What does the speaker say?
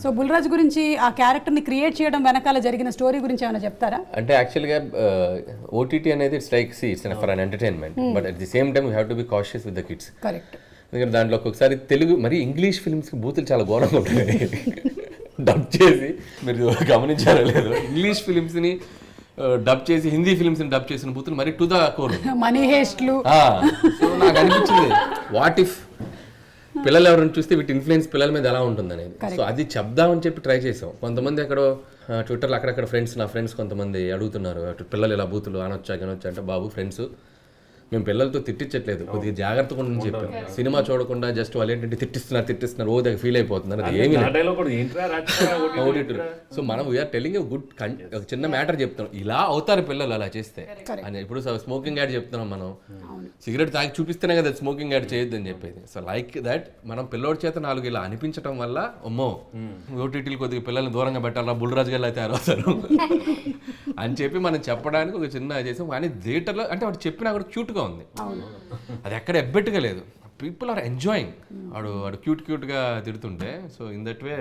So Bulraj గురించి ఆ క్యారెక్టర్ని క్రియేట్ చేయడం వెనకాల జరిగిన స్టోరీ గురించి ఏమైనా చెప్తారా? అంటే యాక్చువల్గా ఓటీటీ అనేది it's like it's for an entertainment, but at the same time you have to be cautious with the kids. Correct. ఎందుకంటే దాంట్లో ఒక్కొక్కసారి తెలుగు మరి ఇంగ్లీష్ ఫిల్మ్స్కి బూతులు చాలా ఘోరంగా ఉంటాయి. డబ్ చేసి మీరు గమనించారో లేదు, ఇంగ్లీష్ ఫిల్మ్స్ని డబ్ చేసి హిందీ ఫిల్మ్స్ని డబ్ చేసిన బూతులు మరి టు ద కోర్. మనీ హేస్ట్లు. సో నాకు అనిపించింది వాట్ ఇఫ్ పిల్లలు ఎవరైనా చూస్తే వీటి ఇన్ఫ్లుయెన్స్ పిల్లల మీద ఎలా ఉంటుంది అనేది. సో అది చెప్దామని చెప్పి ట్రై చేసాం. కొంతమంది ఎక్కడో ట్విట్టర్లో అక్కడక్కడ నా ఫ్రెండ్స్ కొంతమంది అడుగుతున్నారు, పిల్లలు ఇలా బూతులు అనొచ్చా అంటే బాబు ఫ్రెండ్స్ మేము పిల్లలతో తిట్టించట్లేదు, కొద్దిగా జాగ్రత్తగా ఉండని చెప్పాం. సినిమా చూడకుండా జస్ట్ వాళ్ళు ఏంటంటే తిట్టిస్తున్నారు ఓ దగ్గర ఫీల్ అయిపోతున్నారు. అది ఏమి సో మనం వీఆర్ టెలింగ్ గుడ్ ఒక చిన్న మ్యాటర్ చెప్తున్నాం, ఇలా అవుతారు పిల్లలు అలా చేస్తే అని. ఇప్పుడు స్మోకింగ్ యాడ్ చెప్తున్నాం, మనం సిగరెట్ తాగి చూపిస్తేనే కదా స్మోకింగ్ యాడ్ చేయొద్దు అని చెప్పేది. సో లైక్ దట్ మనం పిల్లోడి చేత 4 ఇలా అనిపించడం వల్ల అమ్మో ఓటీటీలు కొద్దిగా పిల్లల్ని దూరంగా పెట్టాలా, బుల్రాజు గారు అయితే తయారవుతారు అని చెప్పి మనం చెప్పడానికి ఒక చిన్న చేసాం. కానీ థియేటర్లో అంటే వాడు చెప్పినా కూడా క్యూట్గా ఉంది, అది ఎక్కడ ఎబ్బెట్టుగా లేదు. People are enjoying. వాడు క్యూట్గా తిడుతుంటే. So in that way